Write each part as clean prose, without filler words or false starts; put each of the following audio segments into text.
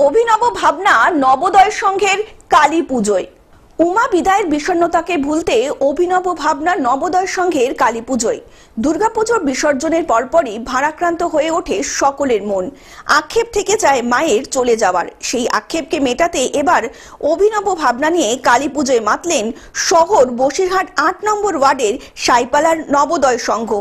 অভিনব ভাবনা নবোদয় সংঘের কালী পুজোয়। উমা বিদায়ের বিষণ্ণতাকে ভুলতে অভিনব ভাবনা নবোদয় সংঘের কালী পুজোয়। দুর্গাপুজোর বিসর্জনের পরপরই ভারাক্রান্ত হয়ে ওঠে সকলের মন। আক্ষেপ থেকে যায় মায়ের চলে যাওয়ার। সেই আক্ষেপকে মেটাতে এবার অভিনব ভাবনা নিয়ে কালী পুজোয় মাতলেন শহর বসিরহাট ৮ নম্বর ওয়ার্ডের সাইপালার নবোদয় সংঘ।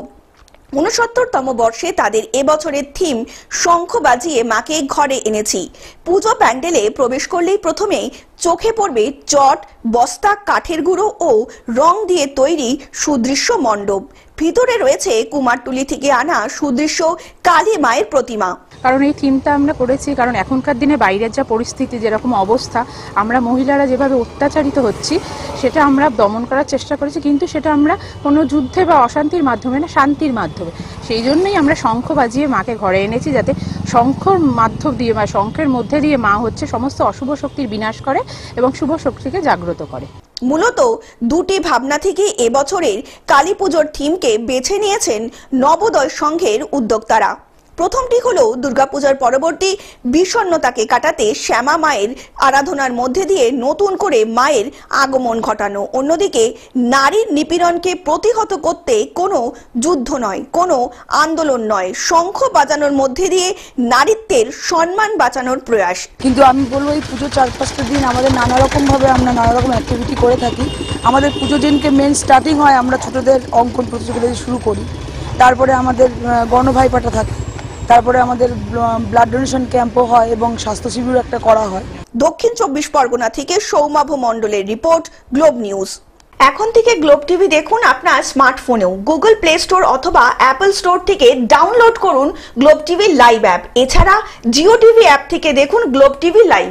৬৯তম বর্ষে তাদের এবছরের থিম শঙ্খ বাজিয়ে মাকে ঘরে এনেছি। পুজো প্যান্ডেলে প্রবেশ করলেই প্রথমেই চোখে পড়বে চট, বস্তা, কাঠের গুঁড়ো ও রং দিয়ে তৈরি সুদৃশ্য মণ্ডপ। ভিতরে রয়েছে কুমারটুলি থেকে আনা সুদৃশ্য কালী মায়ের প্রতিমা। কারণ এই থিমটা আমরা করেছি কারণ এখনকার দিনে বাইরের যা পরিস্থিতি, যেরকম অবস্থা, আমরা মহিলারা যেভাবে অত্যাচারিত হচ্ছি সেটা আমরা দমন করার চেষ্টা করেছি, কিন্তু সেটা আমরা কোনো যুদ্ধে বা অশান্তির মাধ্যমে না, শান্তির মাধ্যমে। সেই জন্যই আমরা শঙ্খ বাজিয়ে মাকে ঘরে এনেছি, যাতে শঙ্খর মাধ্যম দিয়ে বা শঙ্খের মধ্যে দিয়ে মা হচ্ছে সমস্ত অশুভ শক্তির বিনাশ করে এবং শুভ শক্তিকে জাগ্রত করে। মূলত দুটি ভাবনা থেকে এবছরের কালী পুজোর থিমকে বেছে নিয়েছেন নবোদয় সংঘের উদ্যোক্তারা। প্রথমটি হলো দুর্গাপূজার পরবর্তী বিষণ্ণতাকে কাটাতে শ্যামা মায়ের আরাধনার মধ্যে দিয়ে নতুন করে মায়ের আগমন ঘটানো। অন্যদিকে নারীর নিপীড়নকে প্রতিহত করতে কোনো যুদ্ধ নয়, কোনো আন্দোলন নয়, শঙ্খ বাজানোর মধ্যে দিয়ে নারীত্বের সম্মান বাঁচানোর প্রয়াস। কিন্তু আমি বলবো এই পুজো ৪-৫টা দিন আমাদের নানা রকমভাবে আমরা নানা রকম অ্যাক্টিভিটি করে থাকি। আমাদের পুজো দিনকে মেন স্টার্টিং হয়, আমরা ছোটদের অঙ্কন প্রতিযোগিতা শুরু করি, তারপরে আমাদের গণভাইপাটা থাকে, তারপরে আমাদের ব্লাড ডোনেশন ক্যাম্পও হয় এবং স্বাস্থ্য শিবির একটা করা হয়। দক্ষিণ ২৪ পরগনা থেকে সৌমাভ মণ্ডলের রিপোর্ট, গ্লোব নিউজ। এখন থেকে গ্লোব টিভি দেখুন আপনার স্মার্টফোনেও। গুগল প্লে স্টোর অথবা অ্যাপল স্টোর থেকে ডাউনলোড করুন গ্লোব টিভি লাইভ অ্যাপ। এছাড়া জিও টিভি অ্যাপ থেকে দেখুন গ্লোব টিভি লাইভ।